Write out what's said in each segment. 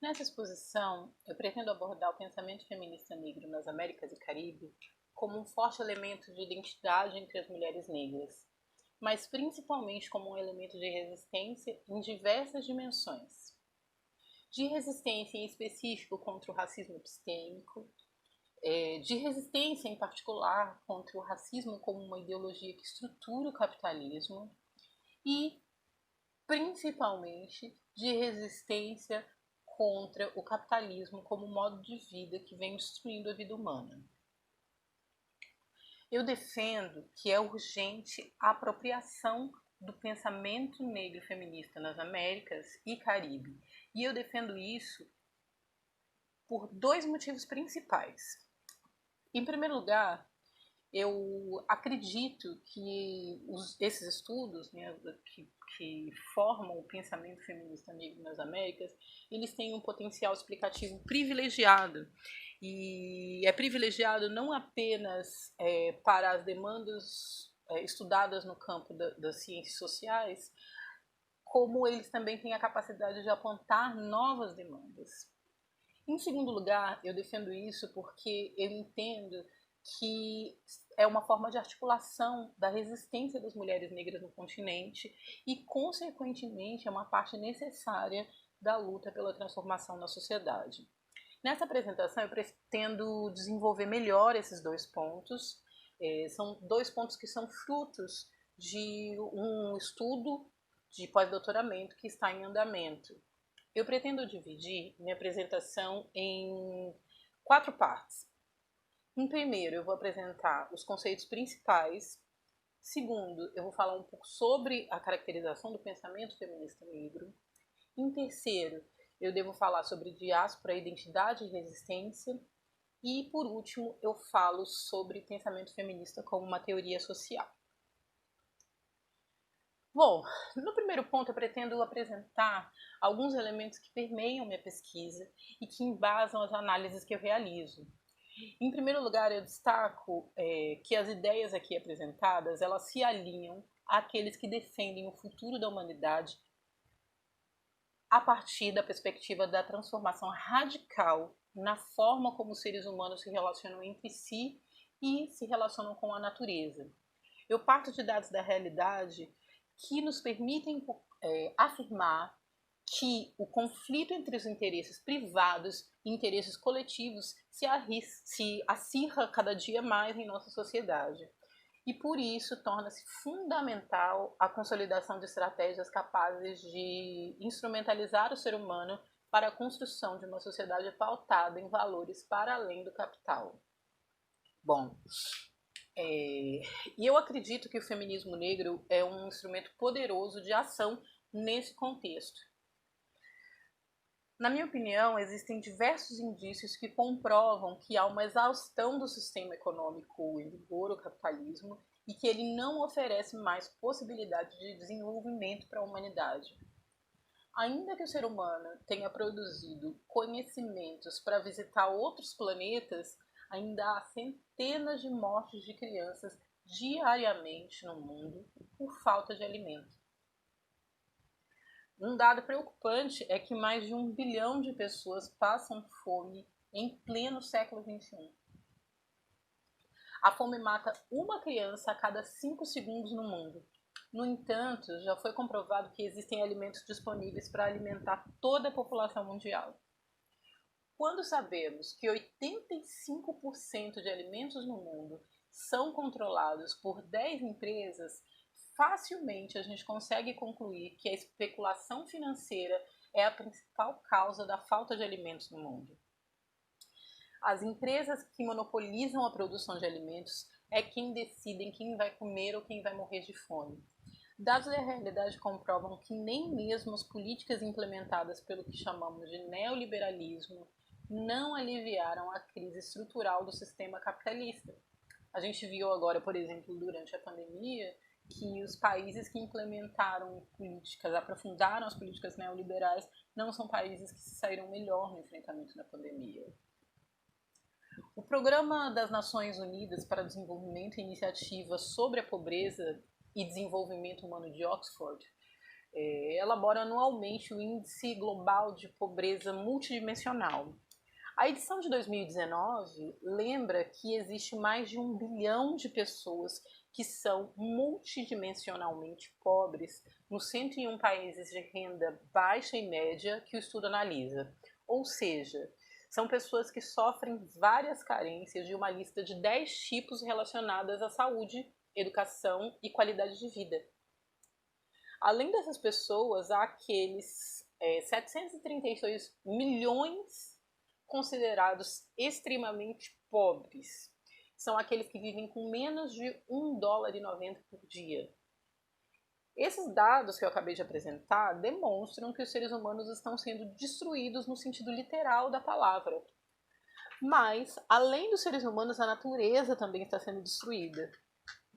Nessa exposição, eu pretendo abordar o pensamento feminista negro nas Américas e Caribe como um forte elemento de identidade entre as mulheres negras, mas principalmente como um elemento de resistência em diversas dimensões. De resistência em específico contra o racismo epistêmico, de resistência em particular contra o racismo como uma ideologia que estrutura o capitalismo e principalmente de resistência contra o capitalismo como modo de vida que vem destruindo a vida humana. Eu defendo que é urgente a apropriação do pensamento negro feminista nas Américas e Caribe. E eu defendo isso por dois motivos principais. Em primeiro lugar, eu acredito que esses estudos, né, que formam o pensamento feminista negro nas Américas, eles têm um potencial explicativo privilegiado. E é privilegiado não apenas para as demandas estudadas no campo das ciências sociais, como eles também têm a capacidade de apontar novas demandas. Em segundo lugar, eu defendo isso porque eu entendo que é uma forma de articulação da resistência das mulheres negras no continente e, consequentemente, é uma parte necessária da luta pela transformação na sociedade. Nessa apresentação, eu pretendo desenvolver melhor esses dois pontos. São dois pontos que são frutos de um estudo de pós-doutoramento que está em andamento. Eu pretendo dividir minha apresentação em 4 partes. Em primeiro, eu vou apresentar os conceitos principais. Segundo, eu vou falar um pouco sobre a caracterização do pensamento feminista negro. Em terceiro, eu devo falar sobre diáspora, identidade e resistência. E, por último, eu falo sobre pensamento feminista como uma teoria social. Bom, no primeiro ponto eu pretendo apresentar alguns elementos que permeiam minha pesquisa e que embasam as análises que eu realizo. Em primeiro lugar, eu destaco que as ideias aqui apresentadas, elas se alinham àqueles que defendem o futuro da humanidade a partir da perspectiva da transformação radical na forma como os seres humanos se relacionam entre si e se relacionam com a natureza. Eu parto de dados da realidade que nos permitem afirmar que o conflito entre os interesses privados e interesses coletivos se acirra cada dia mais em nossa sociedade. E por isso torna-se fundamental a consolidação de estratégias capazes de instrumentalizar o ser humano para a construção de uma sociedade pautada em valores para além do capital. Bom, e eu acredito que o feminismo negro é um instrumento poderoso de ação nesse contexto. Na minha opinião, existem diversos indícios que comprovam que há uma exaustão do sistema econômico em vigor, o capitalismo, e que ele não oferece mais possibilidade de desenvolvimento para a humanidade. Ainda que o ser humano tenha produzido conhecimentos para visitar outros planetas, ainda há centenas de mortes de crianças diariamente no mundo por falta de alimento. Um dado preocupante é que mais de 1 bilhão de pessoas passam fome em pleno século XXI. A fome mata uma criança a cada 5 segundos no mundo. No entanto, já foi comprovado que existem alimentos disponíveis para alimentar toda a população mundial. Quando sabemos que 85% de alimentos no mundo são controlados por 10 empresas, facilmente a gente consegue concluir que a especulação financeira é a principal causa da falta de alimentos no mundo. As empresas que monopolizam a produção de alimentos é quem decidem quem vai comer ou quem vai morrer de fome. Dados da realidade comprovam que nem mesmo as políticas implementadas pelo que chamamos de neoliberalismo não aliviaram a crise estrutural do sistema capitalista. A gente viu agora, por exemplo, durante a pandemia, que os países que implementaram políticas, aprofundaram as políticas neoliberais, não são países que se saíram melhor no enfrentamento da pandemia. O Programa das Nações Unidas para o Desenvolvimento e Iniciativa sobre a Pobreza e Desenvolvimento Humano de Oxford elabora anualmente o Índice Global de Pobreza Multidimensional. A edição de 2019 lembra que existe mais de 1 bilhão de pessoas que são multidimensionalmente pobres nos 101 países de renda baixa e média que o estudo analisa. Ou seja, são pessoas que sofrem várias carências de uma lista de 10 tipos relacionadas à saúde, educação e qualidade de vida. Além dessas pessoas, há aqueles 732 milhões considerados extremamente pobres. São aqueles que vivem com menos de $1,90 por dia. Esses dados que eu acabei de apresentar demonstram que os seres humanos estão sendo destruídos no sentido literal da palavra. Mas, além dos seres humanos, a natureza também está sendo destruída.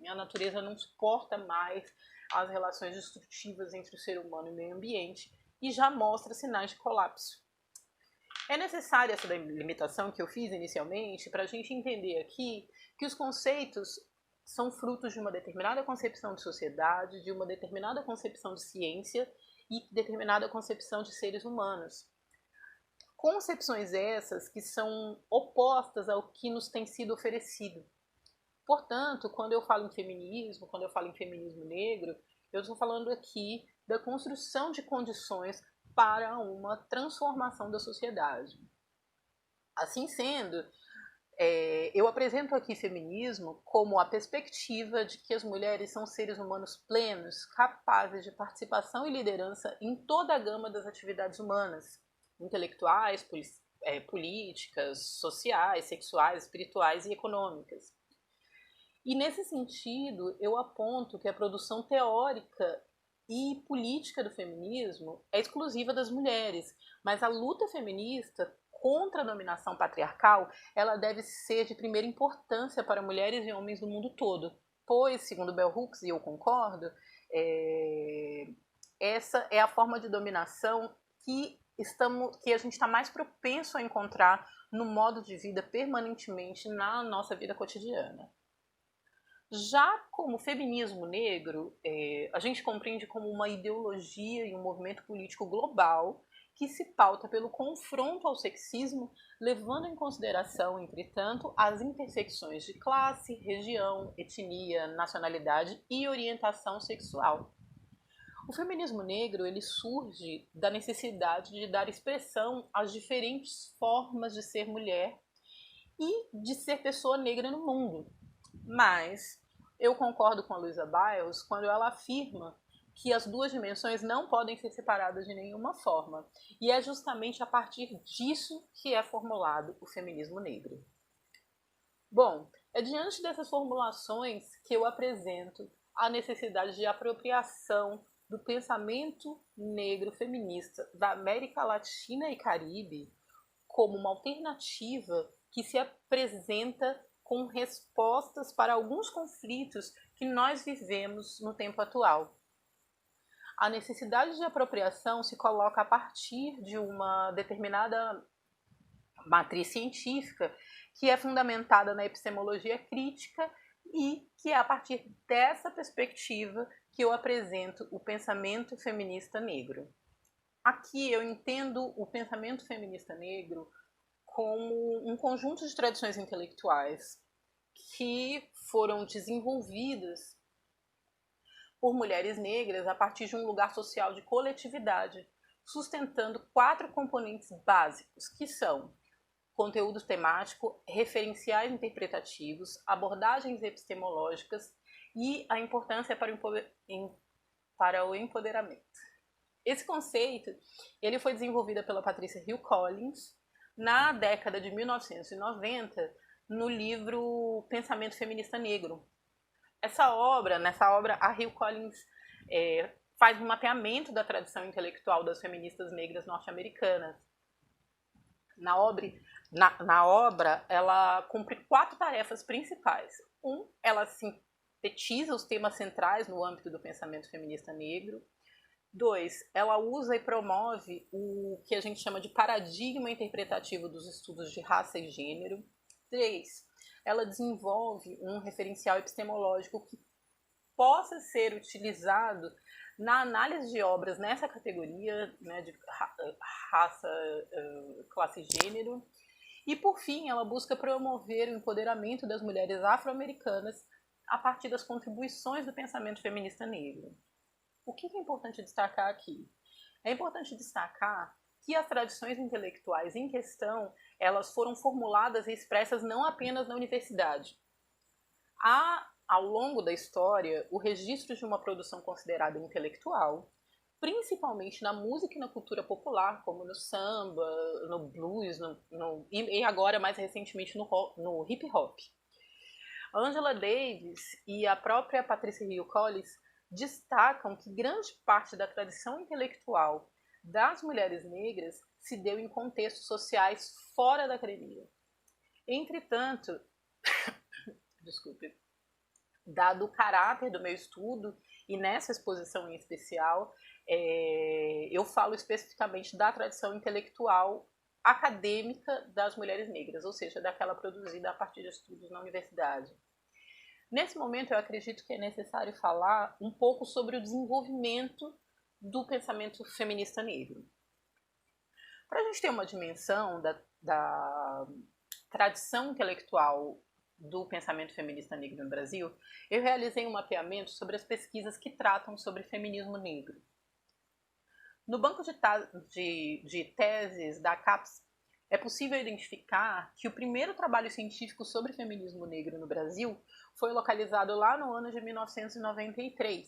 A natureza não suporta mais as relações destrutivas entre o ser humano e o meio ambiente e já mostra sinais de colapso. É necessária essa limitação que eu fiz inicialmente para a gente entender aqui que os conceitos são frutos de uma determinada concepção de sociedade, de uma determinada concepção de ciência e determinada concepção de seres humanos. Concepções essas que são opostas ao que nos tem sido oferecido. Portanto, quando eu falo em feminismo, quando eu falo em feminismo negro, eu estou falando aqui da construção de condições para uma transformação da sociedade. Assim sendo, eu apresento aqui feminismo como a perspectiva de que as mulheres são seres humanos plenos, capazes de participação e liderança em toda a gama das atividades humanas, intelectuais, políticas, sociais, sexuais, espirituais e econômicas. E nesse sentido, eu aponto que a produção teórica e política do feminismo é exclusiva das mulheres, mas a luta feminista contra a dominação patriarcal, ela deve ser de primeira importância para mulheres e homens do mundo todo, pois, segundo Bell Hooks, e eu concordo, essa é a forma de dominação que a gente está mais propenso a encontrar no modo de vida permanentemente na nossa vida cotidiana. Já como feminismo negro, a gente compreende como uma ideologia e um movimento político global que se pauta pelo confronto ao sexismo, levando em consideração, entretanto, as intersecções de classe, região, etnia, nacionalidade e orientação sexual. O feminismo negro ele surge da necessidade de dar expressão às diferentes formas de ser mulher e de ser pessoa negra no mundo. Mas eu concordo com a Luisa Biles quando ela afirma que as duas dimensões não podem ser separadas de nenhuma forma. E é justamente a partir disso que é formulado o feminismo negro. Bom, é diante dessas formulações que eu apresento a necessidade de apropriação do pensamento negro feminista da América Latina e Caribe como uma alternativa que se apresenta com respostas para alguns conflitos que nós vivemos no tempo atual. A necessidade de apropriação se coloca a partir de uma determinada matriz científica que é fundamentada na epistemologia crítica e que é a partir dessa perspectiva que eu apresento o pensamento feminista negro. Aqui eu entendo o pensamento feminista negro como um conjunto de tradições intelectuais que foram desenvolvidas por mulheres negras a partir de um lugar social de coletividade, sustentando 4 componentes básicos, que são conteúdo temático, referenciais interpretativos, abordagens epistemológicas e a importância para o empoderamento. Esse conceito ele foi desenvolvido pela Patricia Hill Collins na década de 1990 no livro Pensamento Feminista Negro. Nessa obra, a Hill Collins faz um mapeamento da tradição intelectual das feministas negras norte-americanas. Na obra, ela cumpre 4 tarefas principais. Ela sintetiza os temas centrais no âmbito do pensamento feminista negro. 2, ela usa e promove o que a gente chama de paradigma interpretativo dos estudos de raça e gênero. 3, ela desenvolve um referencial epistemológico que possa ser utilizado na análise de obras nessa categoria, né, de raça, classe e gênero. E, por fim, ela busca promover o empoderamento das mulheres afro-americanas a partir das contribuições do pensamento feminista negro. O que é importante destacar aqui? É importante destacar que as tradições intelectuais em questão, elas foram formuladas e expressas não apenas na universidade. Há, ao longo da história, o registro de uma produção considerada intelectual, principalmente na música e na cultura popular, como no samba, no blues, e agora, mais recentemente, no hip hop. Angela Davis e a própria Patricia Hill Collins destacam que grande parte da tradição intelectual das mulheres negras se deu em contextos sociais fora da academia. Entretanto, dado o caráter do meu estudo, e nessa exposição em especial, eu falo especificamente da tradição intelectual acadêmica das mulheres negras, ou seja, daquela produzida a partir de estudos na universidade. Nesse momento, eu acredito que é necessário falar um pouco sobre o desenvolvimento do pensamento feminista negro. Para a gente ter uma dimensão da tradição intelectual do pensamento feminista negro no Brasil, eu realizei um mapeamento sobre as pesquisas que tratam sobre feminismo negro. No banco de teses da CAPES, é possível identificar que o primeiro trabalho científico sobre feminismo negro no Brasil foi localizado lá no ano de 1993.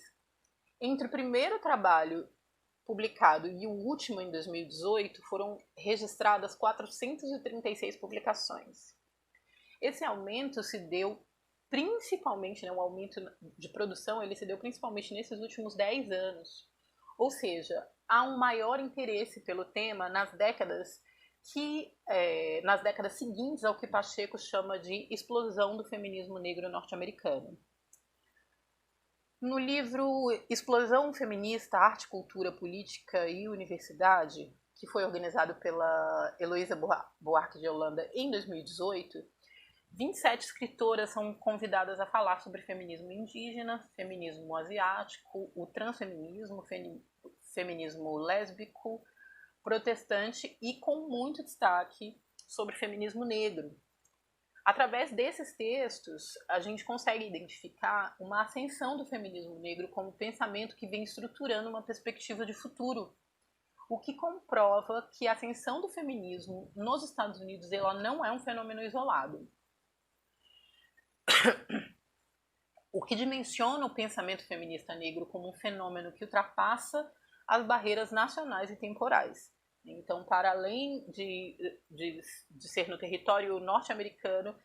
Entre o primeiro trabalho publicado e o último, em 2018, foram registradas 436 publicações. Esse aumento se deu principalmente, o aumento de produção, ele se deu principalmente nesses últimos 10 anos. Ou seja, há um maior interesse pelo tema nas décadas seguintes ao que Pacheco chama de explosão do feminismo negro norte-americano. No livro Explosão Feminista, Arte, Cultura, Política e Universidade, que foi organizado pela Heloísa Buarque de Holanda em 2018, 27 escritoras são convidadas a falar sobre feminismo indígena, feminismo asiático, o transfeminismo, feminismo lésbico, protestante e com muito destaque sobre feminismo negro. Através desses textos, a gente consegue identificar uma ascensão do feminismo negro como pensamento que vem estruturando uma perspectiva de futuro, o que comprova que a ascensão do feminismo nos Estados Unidos ela não é um fenômeno isolado. O que dimensiona o pensamento feminista negro como um fenômeno que ultrapassa as barreiras nacionais e temporais. Então, para além de ser no território norte-americano,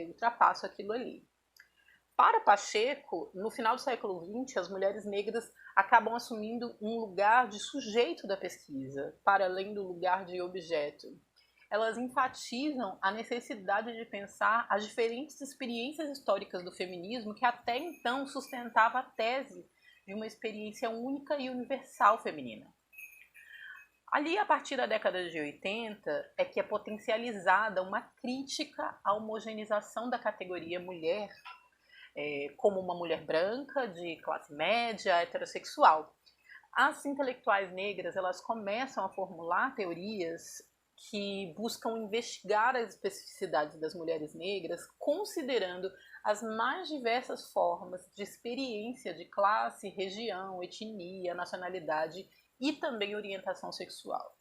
ultrapassa aquilo ali. Para Pacheco, no final do século XX, as mulheres negras acabam assumindo um lugar de sujeito da pesquisa, para além do lugar de objeto. Elas enfatizam a necessidade de pensar as diferentes experiências históricas do feminismo que até então sustentava a tese de uma experiência única e universal feminina. Ali, a partir da década de 80, é que é potencializada uma crítica à homogeneização da categoria mulher como uma mulher branca, de classe média, heterossexual. As intelectuais negras elas começam a formular teorias que buscam investigar as especificidades das mulheres negras, considerando as mais diversas formas de experiência de classe, região, etnia, nacionalidade e também orientação sexual.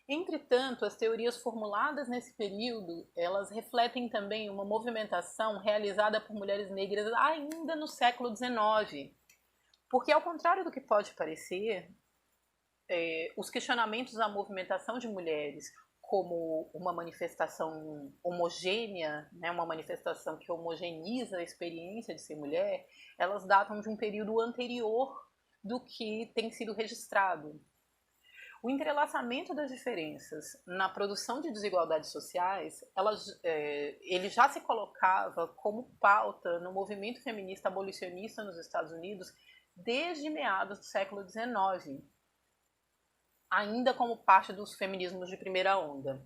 Entretanto, as teorias formuladas nesse período, elas refletem também uma movimentação realizada por mulheres negras ainda no século XIX, porque ao contrário do que pode parecer, os questionamentos à movimentação de mulheres como uma manifestação homogênea, uma manifestação que homogeneiza a experiência de ser mulher, elas datam de um período anterior do que tem sido registrado. O entrelaçamento das diferenças na produção de desigualdades sociais, ele já se colocava como pauta no movimento feminista abolicionista nos Estados Unidos desde meados do século XIX, ainda como parte dos feminismos de primeira onda.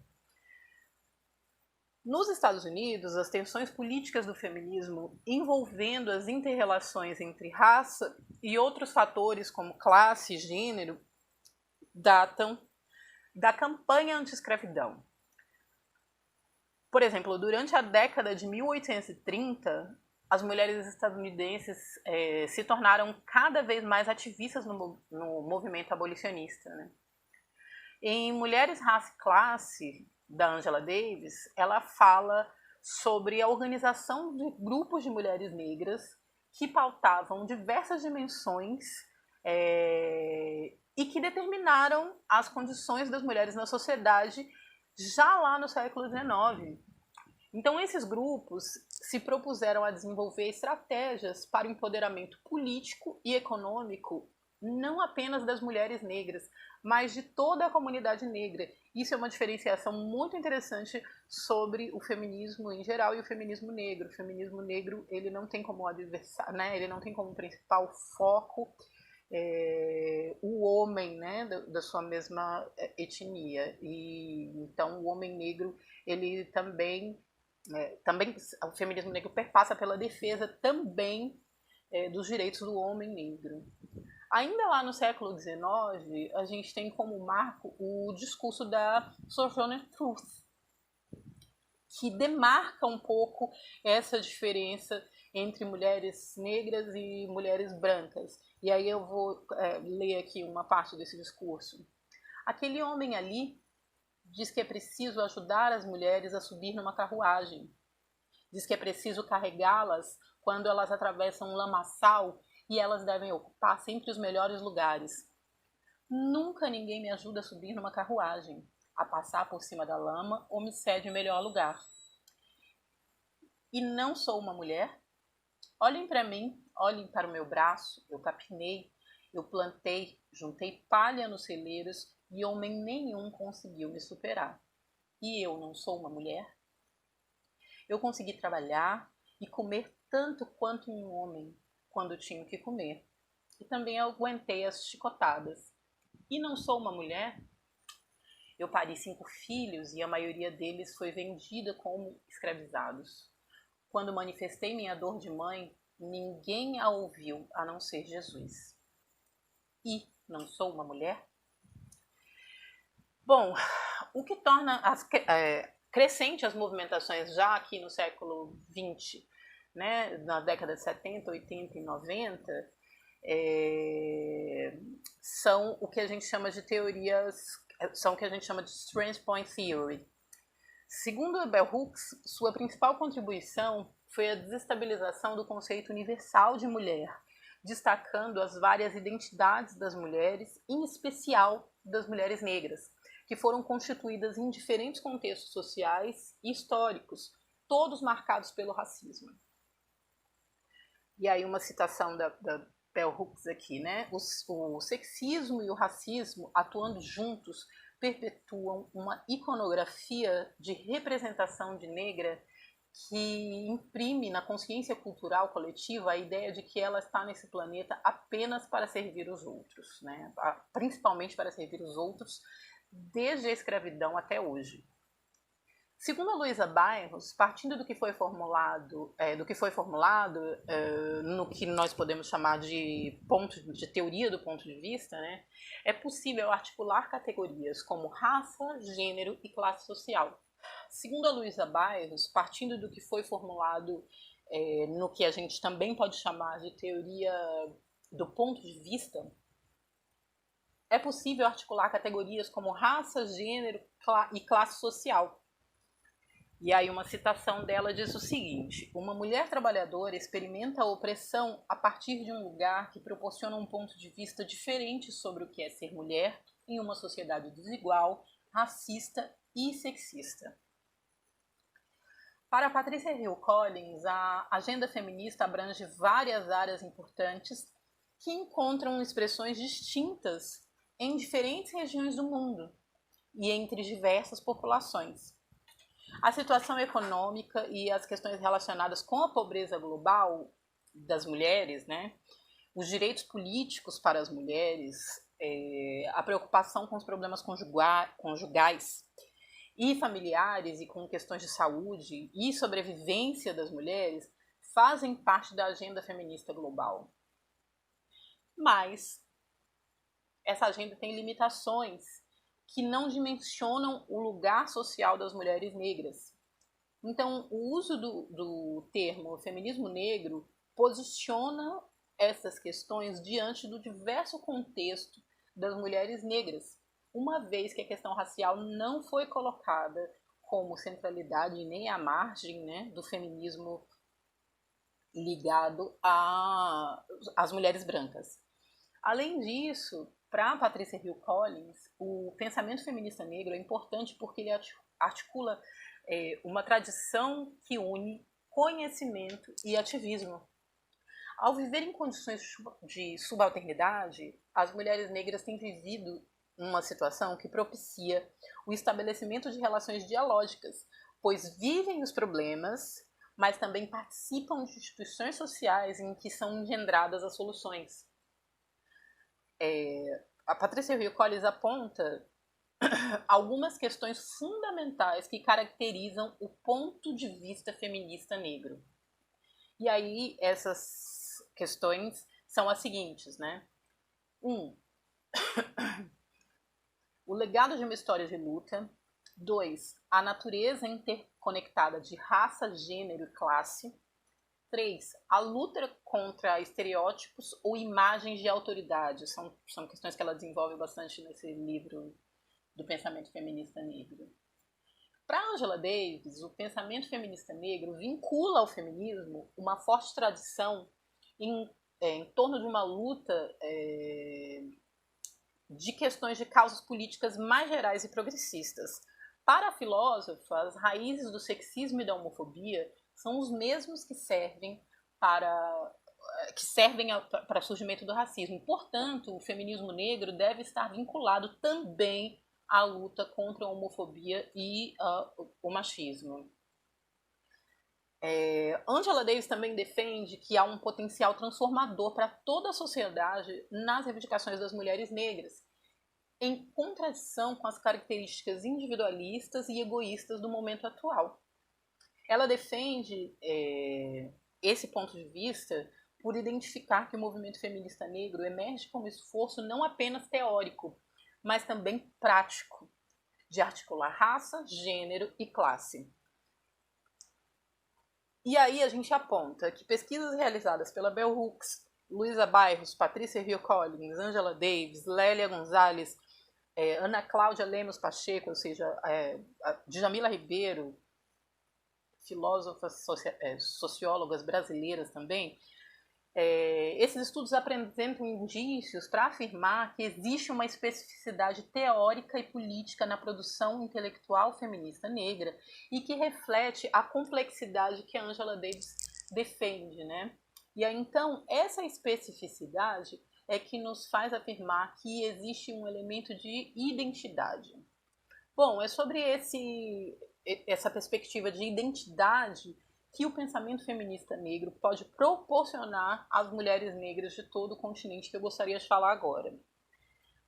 Nos Estados Unidos, as tensões políticas do feminismo envolvendo as inter-relações entre raça e outros fatores como classe e gênero datam da campanha anti-escravidão. Por exemplo, durante a década de 1830, as mulheres estadunidenses se tornaram cada vez mais ativistas no movimento abolicionista, né? Em Mulheres, Raça e Classe, da Angela Davis, ela fala sobre a organização de grupos de mulheres negras que pautavam diversas dimensões e que determinaram as condições das mulheres na sociedade já lá no século XIX. Então, esses grupos se propuseram a desenvolver estratégias para o empoderamento político e econômico, não apenas das mulheres negras, mas de toda a comunidade negra. Isso é uma diferenciação muito interessante sobre o feminismo em geral e o feminismo negro. O feminismo negro, ele não tem como adversário, né? Ele não tem como principal foco o homem, né, da sua mesma etnia. E então o homem negro, ele também o feminismo negro perpassa pela defesa também dos direitos do homem negro. Ainda lá no século XIX, a gente tem como marco o discurso da Sojourner Truth, que demarca um pouco essa diferença entre mulheres negras e mulheres brancas. E aí eu vou ler aqui uma parte desse discurso. Aquele homem ali diz que é preciso ajudar as mulheres a subir numa carruagem. Diz que é preciso carregá-las quando elas atravessam um lamaçal e elas devem ocupar sempre os melhores lugares. Nunca ninguém me ajuda a subir numa carruagem, a passar por cima da lama ou me cede o melhor lugar. E não sou uma mulher? Olhem para mim, olhem para o meu braço, eu capinei, eu plantei, juntei palha nos celeiros e homem nenhum conseguiu me superar. E eu não sou uma mulher? Eu consegui trabalhar e comer tanto quanto um homem quando tinha que comer. E também aguentei as chicotadas. E não sou uma mulher? Eu pari 5 filhos e a maioria deles foi vendida como escravizados. Quando manifestei minha dor de mãe, ninguém a ouviu a não ser Jesus. E não sou uma mulher? Bom, o que torna crescente as movimentações já aqui no século XX, né, na década de 70, 80 e 90, são o que a gente chama de teorias, são o que a gente chama de Strange Point Theory. Segundo Bell Hooks, sua principal contribuição foi a desestabilização do conceito universal de mulher, destacando as várias identidades das mulheres, em especial das mulheres negras, que foram constituídas em diferentes contextos sociais e históricos, todos marcados pelo racismo. E aí uma citação da Bell Hooks aqui, né? O sexismo e o racismo, atuando juntos, perpetuam uma iconografia de representação de negra que imprime na consciência cultural coletiva a ideia de que ela está nesse planeta apenas para servir os outros, né? Principalmente para servir os outros, desde a escravidão até hoje. Segundo a Luísa Bairros, partindo do que foi formulado no que nós podemos chamar de teoria do ponto de vista, né, é possível articular categorias como raça, gênero e classe social. Segundo a Luísa Bairros, partindo do que foi formulado no que a gente também pode chamar de teoria do ponto de vista, é possível articular categorias como raça, gênero e classe social. E aí uma citação dela diz o seguinte: uma mulher trabalhadora experimenta a opressão a partir de um lugar que proporciona um ponto de vista diferente sobre o que é ser mulher em uma sociedade desigual, racista e sexista. Para Patricia Hill Collins, a agenda feminista abrange várias áreas importantes que encontram expressões distintas em diferentes regiões do mundo e entre diversas populações. A situação econômica e as questões relacionadas com a pobreza global das mulheres, né, os direitos políticos para as mulheres, a preocupação com os problemas conjugais e familiares e com questões de saúde e sobrevivência das mulheres fazem parte da agenda feminista global. Mas essa agenda tem limitações que não dimensionam o lugar social das mulheres negras. Então, o uso do termo feminismo negro posiciona essas questões diante do diverso contexto das mulheres negras, uma vez que a questão racial não foi colocada como centralidade nem à margem, né, do feminismo ligado às mulheres brancas. Além disso, para Patricia Hill Collins, o pensamento feminista negro é importante porque ele articula uma tradição que une conhecimento e ativismo. Ao viver em condições de subalternidade, as mulheres negras têm vivido uma situação que propicia o estabelecimento de relações dialógicas, pois vivem os problemas, mas também participam de instituições sociais em que são engendradas as soluções. A Patricia Hill Collins aponta algumas questões fundamentais que caracterizam o ponto de vista feminista negro. E aí essas questões são as seguintes, né? 1. O legado de uma história de luta. 2. A natureza interconectada de raça, gênero e classe. 3. A luta contra estereótipos ou imagens de autoridade. São questões que ela desenvolve bastante nesse livro do pensamento feminista negro. Para Angela Davis, o pensamento feminista negro vincula ao feminismo uma forte tradição em torno de uma luta de questões de causas políticas mais gerais e progressistas. Para a filósofa, as raízes do sexismo e da homofobia são os mesmos que servem para o surgimento do racismo. Portanto, o feminismo negro deve estar vinculado também à luta contra a homofobia e o machismo. Angela Davis também defende que há um potencial transformador para toda a sociedade nas reivindicações das mulheres negras, em contradição com as características individualistas e egoístas do momento atual. Ela defende esse ponto de vista por identificar que o movimento feminista negro emerge como esforço não apenas teórico, mas também prático, de articular raça, gênero e classe. E aí a gente aponta que pesquisas realizadas pela Bell Hooks, Luísa Bairros, Patricia Hill Collins, Angela Davis, Lélia Gonzalez, Ana Cláudia Lemos Pacheco, ou seja, Djamila Ribeiro, filósofas sociólogas brasileiras também, esses estudos apresentam indícios para afirmar que existe uma especificidade teórica e política na produção intelectual feminista negra e que reflete a complexidade que a Angela Davis defende, né? E aí, então, essa especificidade é que nos faz afirmar que existe um elemento de identidade. Bom, é sobre essa perspectiva de identidade que o pensamento feminista negro pode proporcionar às mulheres negras de todo o continente que eu gostaria de falar agora.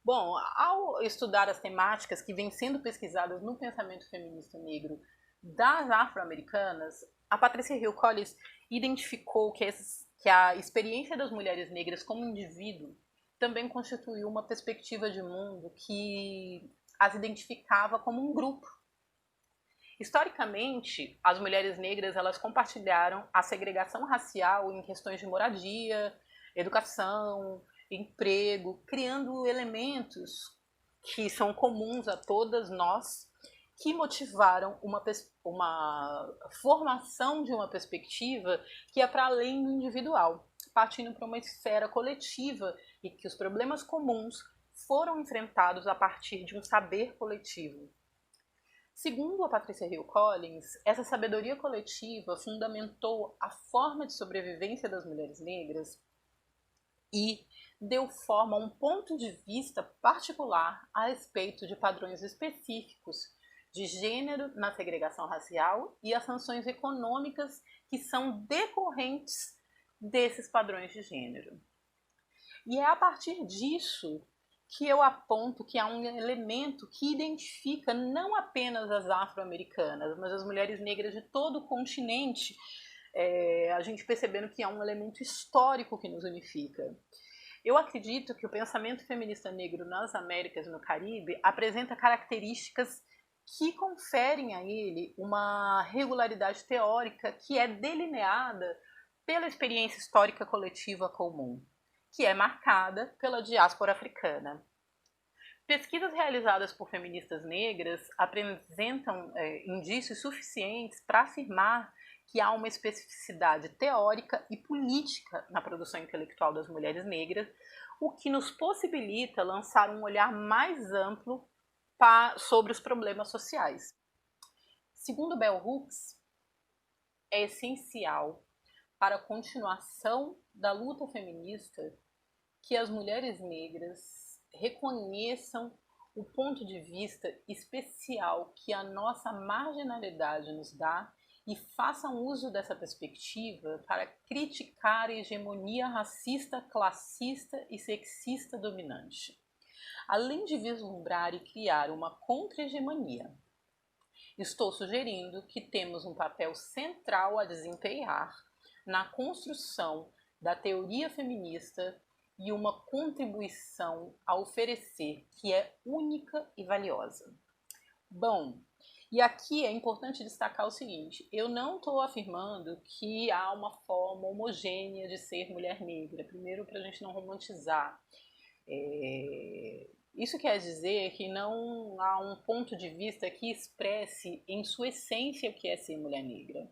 Bom, ao estudar as temáticas que vêm sendo pesquisadas no pensamento feminista negro das afro-americanas, a Patricia Hill Collins identificou que a experiência das mulheres negras como indivíduo também constituiu uma perspectiva de mundo que as identificava como um grupo. Historicamente, as mulheres negras elas compartilharam a segregação racial em questões de moradia, educação, emprego, criando elementos que são comuns a todas nós, que motivaram uma formação de uma perspectiva que é para além do individual, partindo para uma esfera coletiva e que os problemas comuns foram enfrentados a partir de um saber coletivo. Segundo a Patricia Hill Collins, essa sabedoria coletiva fundamentou a forma de sobrevivência das mulheres negras e deu forma a um ponto de vista particular a respeito de padrões específicos de gênero na segregação racial e as sanções econômicas que são decorrentes desses padrões de gênero. E é a partir disso que eu aponto que há um elemento que identifica não apenas as afro-americanas, mas as mulheres negras de todo o continente, a gente percebendo que há um elemento histórico que nos unifica. Eu acredito que o pensamento feminista negro nas Américas e no Caribe apresenta características que conferem a ele uma regularidade teórica que é delineada pela experiência histórica coletiva comum, que é marcada pela diáspora africana. Pesquisas realizadas por feministas negras apresentam indícios suficientes para afirmar que há uma especificidade teórica e política na produção intelectual das mulheres negras, o que nos possibilita lançar um olhar mais amplo sobre os problemas sociais. Segundo Bell Hooks, é essencial para a continuação da luta feminista que as mulheres negras reconheçam o ponto de vista especial que a nossa marginalidade nos dá e façam uso dessa perspectiva para criticar a hegemonia racista, classista e sexista dominante, além de vislumbrar e criar uma contra-hegemonia. Estou sugerindo que temos um papel central a desempenhar na construção da teoria feminista e uma contribuição a oferecer que é única e valiosa. Bom, e aqui é importante destacar o seguinte, eu não estou afirmando que há uma forma homogênea de ser mulher negra, primeiro para a gente não romantizar. Isso quer dizer que não há um ponto de vista que expresse em sua essência o que é ser mulher negra.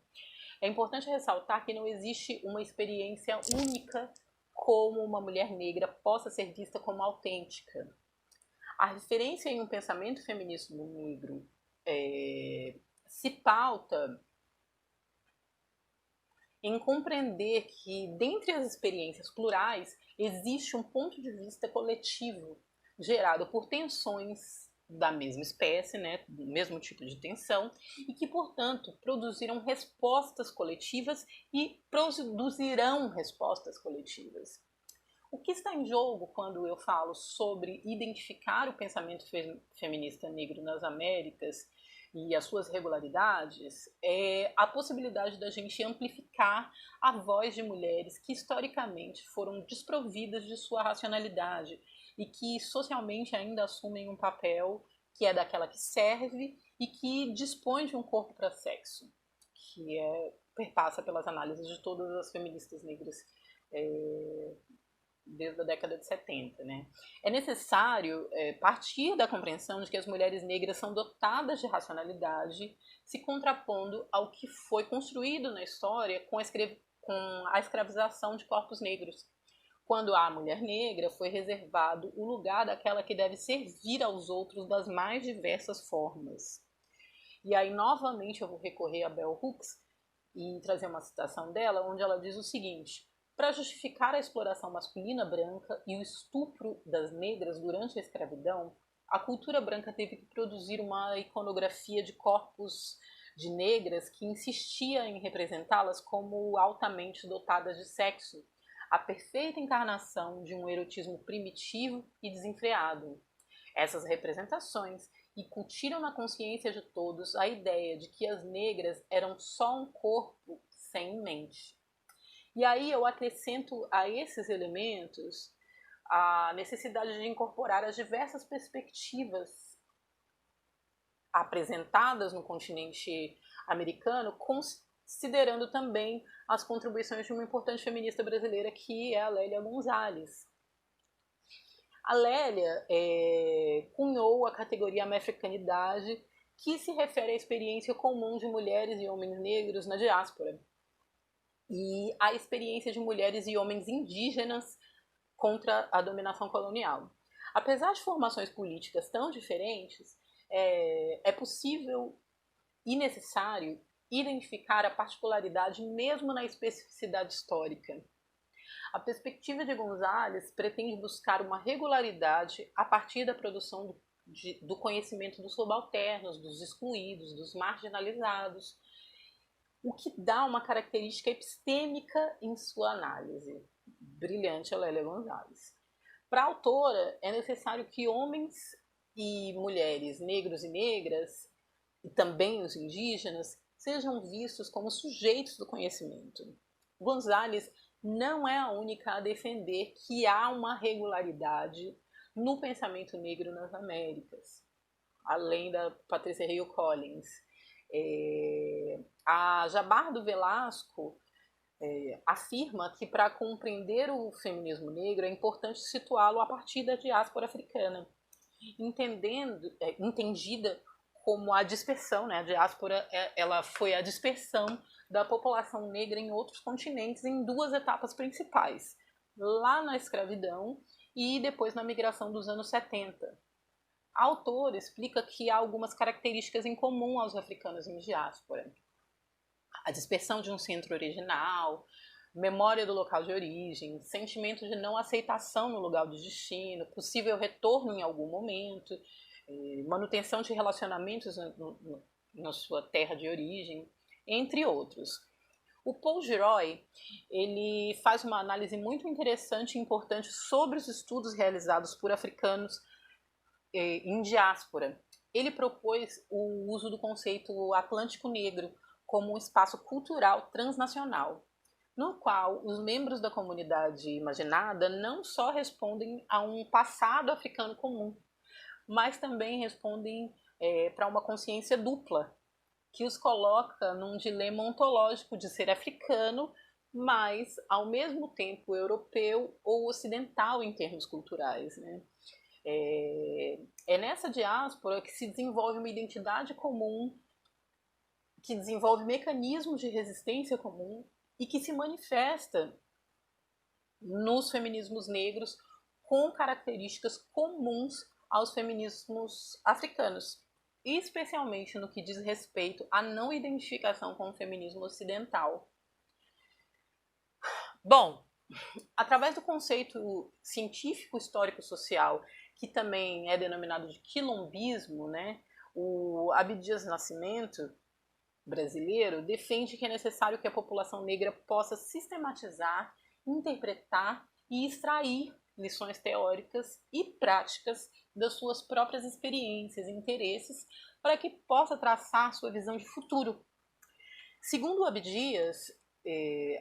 É importante ressaltar que não existe uma experiência única como uma mulher negra possa ser vista como autêntica. A referência em um pensamento feminista negro se pauta em compreender que, dentre as experiências plurais, existe um ponto de vista coletivo gerado por tensões da mesma espécie, né, do mesmo tipo de tensão, e que, portanto, produziram respostas coletivas e produzirão respostas coletivas. O que está em jogo quando eu falo sobre identificar o pensamento feminista negro nas Américas e as suas regularidades é a possibilidade da gente amplificar a voz de mulheres que historicamente foram desprovidas de sua racionalidade e que socialmente ainda assumem um papel que é daquela que serve e que dispõe de um corpo para sexo, que perpassa pelas análises de todas as feministas negras desde a década de 70. Né? É necessário partir da compreensão de que as mulheres negras são dotadas de racionalidade, se contrapondo ao que foi construído na história com a escravização de corpos negros. Quando a mulher negra foi reservado o lugar daquela que deve servir aos outros das mais diversas formas. E aí, novamente, eu vou recorrer a Bell Hooks e trazer uma citação dela, onde ela diz o seguinte: para justificar a exploração masculina branca e o estupro das negras durante a escravidão, a cultura branca teve que produzir uma iconografia de corpos de negras que insistia em representá-las como altamente dotadas de sexo, a perfeita encarnação de um erotismo primitivo e desenfreado. Essas representações incutiram na consciência de todos a ideia de que as negras eram só um corpo sem mente. E aí eu acrescento a esses elementos a necessidade de incorporar as diversas perspectivas apresentadas no continente americano, considerando também as contribuições de uma importante feminista brasileira, que é a Lélia Gonzalez. A Lélia cunhou a categoria americanidade, que se refere à experiência comum de mulheres e homens negros na diáspora, e a experiência de mulheres e homens indígenas contra a dominação colonial. Apesar de formações políticas tão diferentes, é possível e necessário identificar a particularidade mesmo na especificidade histórica. A perspectiva de Gonzalez pretende buscar uma regularidade a partir da produção do conhecimento dos subalternos, dos excluídos, dos marginalizados, o que dá uma característica epistêmica em sua análise. Brilhante a Lélia Gonzalez. Para a autora, é necessário que homens e mulheres, negros e negras, e também os indígenas, sejam vistos como sujeitos do conhecimento. Gonzalez não é a única a defender que há uma regularidade no pensamento negro nas Américas, além da Patrícia Hill Collins. A Jabardo Velasco afirma que para compreender o feminismo negro é importante situá-lo a partir da diáspora africana, entendida como a dispersão, né? A diáspora ela foi a dispersão da população negra em outros continentes em duas etapas principais, lá na escravidão e depois na migração dos anos 70. A autora explica que há algumas características em comum aos africanos em diáspora. A dispersão de um centro original, memória do local de origem, sentimento de não aceitação no lugar de destino, possível retorno em algum momento, manutenção de relacionamentos na sua terra de origem, entre outros. O Paul Gilroy, ele faz uma análise muito interessante e importante sobre os estudos realizados por africanos em diáspora. Ele propôs o uso do conceito Atlântico Negro como um espaço cultural transnacional, no qual os membros da comunidade imaginada não só respondem a um passado africano comum, mas também respondem para uma consciência dupla, que os coloca num dilema ontológico de ser africano, mas ao mesmo tempo europeu ou ocidental em termos culturais, né? É nessa diáspora que se desenvolve uma identidade comum, que desenvolve mecanismos de resistência comum e que se manifesta nos feminismos negros com características comuns aos feminismos africanos, especialmente no que diz respeito à não identificação com o feminismo ocidental. Bom, através do conceito científico histórico-social, que também é denominado de quilombismo, né, o Abdias Nascimento, brasileiro, defende que é necessário que a população negra possa sistematizar, interpretar e extrair lições teóricas e práticas das suas próprias experiências e interesses para que possa traçar sua visão de futuro. Segundo Abdias,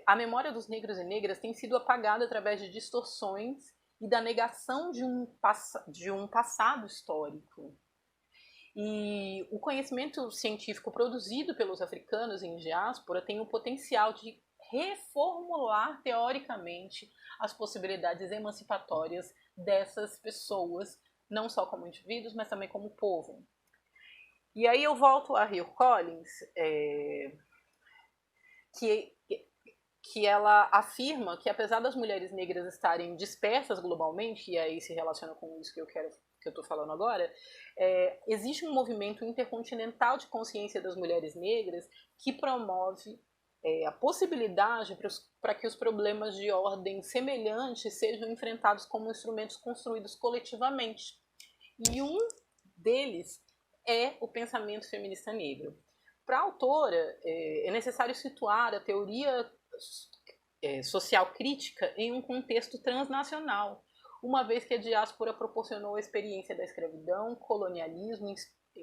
a memória dos negros e negras tem sido apagada através de distorções e da negação de um passado histórico. E o conhecimento científico produzido pelos africanos em diáspora tem o potencial de reformular teoricamente as possibilidades emancipatórias dessas pessoas, não só como indivíduos, mas também como povo. E aí eu volto a Hill Collins, que ela afirma que apesar das mulheres negras estarem dispersas globalmente, e aí se relaciona com isso que eu estou falando agora, existe um movimento intercontinental de consciência das mulheres negras que promove a possibilidade para que os problemas de ordem semelhante sejam enfrentados como instrumentos construídos coletivamente. E um deles é o pensamento feminista negro. Para a autora, é necessário situar a teoria social crítica em um contexto transnacional, uma vez que a diáspora proporcionou a experiência da escravidão, colonialismo,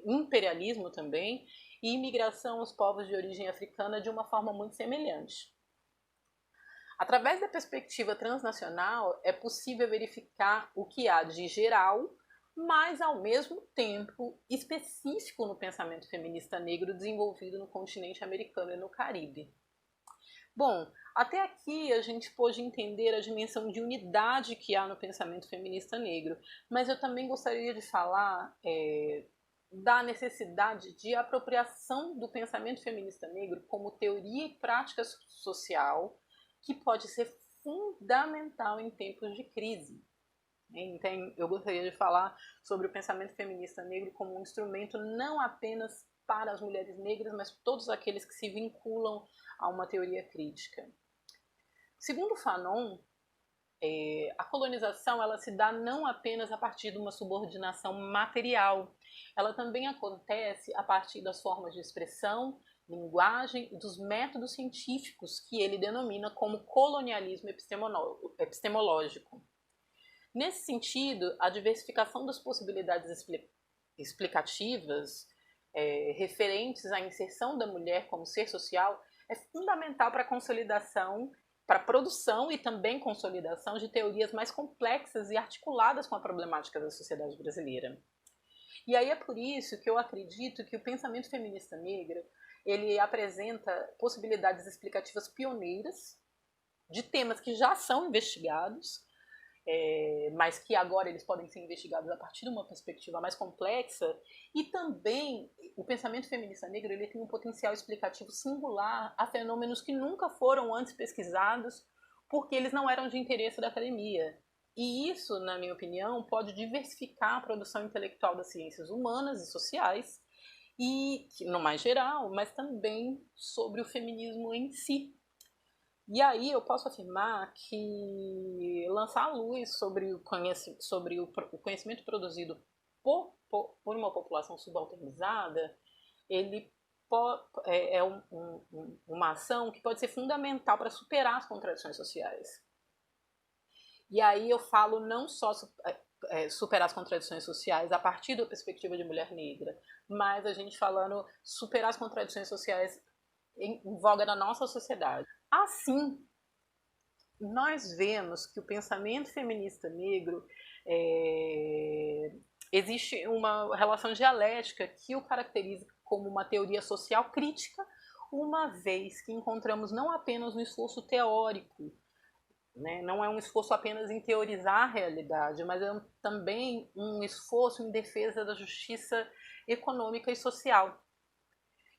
imperialismo também, e imigração aos povos de origem africana de uma forma muito semelhante. Através da perspectiva transnacional, é possível verificar o que há de geral, mas ao mesmo tempo específico no pensamento feminista negro desenvolvido no continente americano e no Caribe. Bom, até aqui a gente pôde entender a dimensão de unidade que há no pensamento feminista negro, mas eu também gostaria de falar da necessidade de apropriação do pensamento feminista negro como teoria e prática social que pode ser fundamental em tempos de crise. Então, eu gostaria de falar sobre o pensamento feminista negro como um instrumento não apenas para as mulheres negras, mas todos aqueles que se vinculam a uma teoria crítica. Segundo Fanon, a colonização ela se dá não apenas a partir de uma subordinação material, ela também acontece a partir das formas de expressão, linguagem e dos métodos científicos que ele denomina como colonialismo epistemológico. Nesse sentido, a diversificação das possibilidades explicativas referentes à inserção da mulher como ser social é fundamental para a consolidação, para a produção e também consolidação de teorias mais complexas e articuladas com a problemática da sociedade brasileira. E aí é por isso que eu acredito que o pensamento feminista negro, ele apresenta possibilidades explicativas pioneiras de temas que já são investigados, mas que agora eles podem ser investigados a partir de uma perspectiva mais complexa, e também o pensamento feminista negro ele tem um potencial explicativo singular a fenômenos que nunca foram antes pesquisados porque eles não eram de interesse da academia. E isso, na minha opinião, pode diversificar a produção intelectual das ciências humanas e sociais, e no mais geral, mas também sobre o feminismo em si. E aí eu posso afirmar que lançar a luz sobre o conhecimento produzido por uma população subalternizada, ele é uma ação que pode ser fundamental para superar as contradições sociais. E aí eu falo não só superar as contradições sociais a partir da perspectiva de mulher negra, mas a gente falando superar as contradições sociais em voga na nossa sociedade. Assim, nós vemos que o pensamento feminista negro existe uma relação dialética que o caracteriza como uma teoria social crítica, uma vez que encontramos não apenas um esforço teórico, né, não é um esforço apenas em teorizar a realidade, mas é também um esforço em defesa da justiça econômica e social.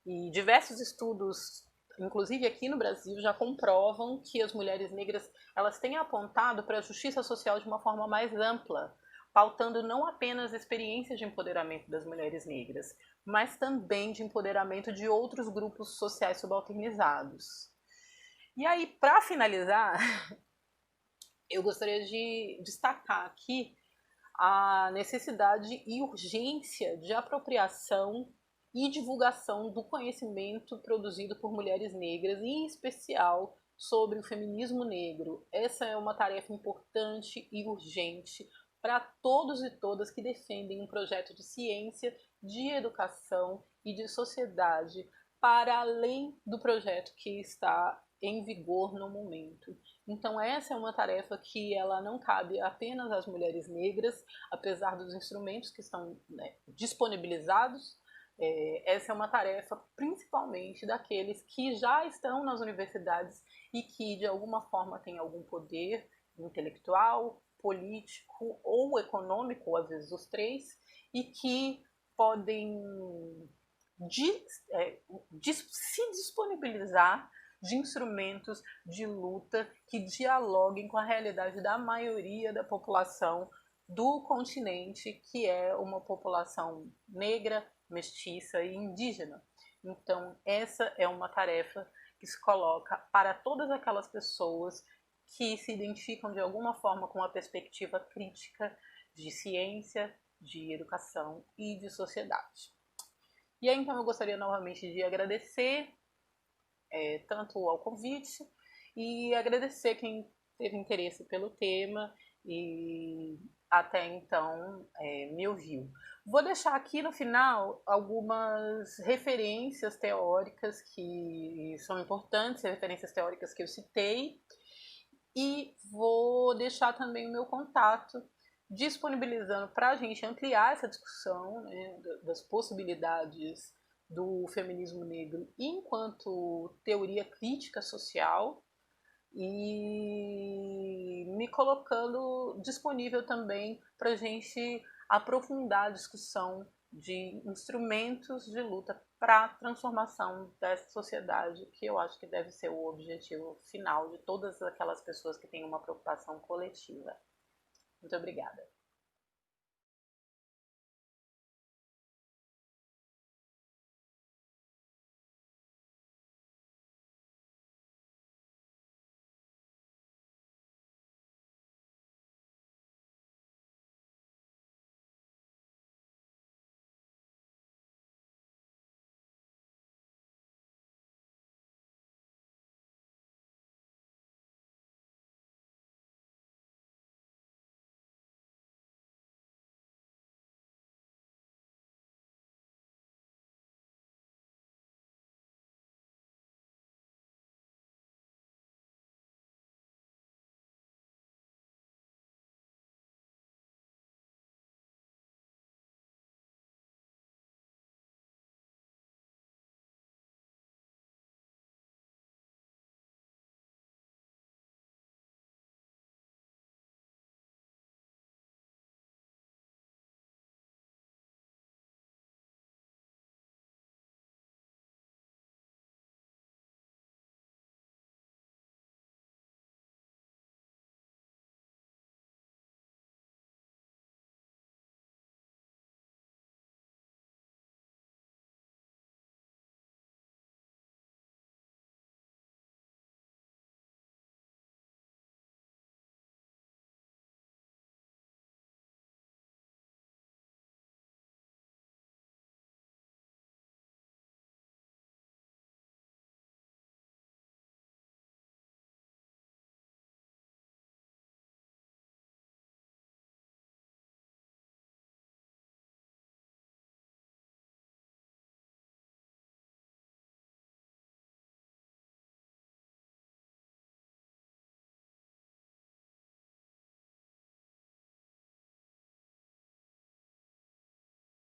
E diversos estudos, inclusive aqui no Brasil, já comprovam que as mulheres negras elas têm apontado para a justiça social de uma forma mais ampla, pautando não apenas experiências de empoderamento das mulheres negras, mas também de empoderamento de outros grupos sociais subalternizados. E aí, para finalizar, eu gostaria de destacar aqui a necessidade e urgência de apropriação e divulgação do conhecimento produzido por mulheres negras, em especial sobre o feminismo negro. Essa é uma tarefa importante e urgente para todos e todas que defendem um projeto de ciência, de educação e de sociedade para além do projeto que está em vigor no momento. Então essa é uma tarefa que ela não cabe apenas às mulheres negras, apesar dos instrumentos que estão disponibilizados. Essa é uma tarefa principalmente daqueles que já estão nas universidades e que de alguma forma têm algum poder intelectual, político ou econômico, ou às vezes os três, e que podem se disponibilizar de instrumentos de luta que dialoguem com a realidade da maioria da população do continente, que é uma população negra, mestiça e indígena. Então, essa é uma tarefa que se coloca para todas aquelas pessoas que se identificam de alguma forma com uma perspectiva crítica de ciência, de educação e de sociedade. E aí, então, eu gostaria novamente de agradecer tanto ao convite e agradecer quem teve interesse pelo tema e até então me ouviu. Vou deixar aqui no final algumas referências teóricas que são importantes, referências teóricas que eu citei, e vou deixar também o meu contato, disponibilizando para a gente ampliar essa discussão, né, das possibilidades do feminismo negro enquanto teoria crítica social, e me colocando disponível também para a gente aprofundar a discussão de instrumentos de luta para a transformação dessa sociedade, que eu acho que deve ser o objetivo final de todas aquelas pessoas que têm uma preocupação coletiva. Muito obrigada.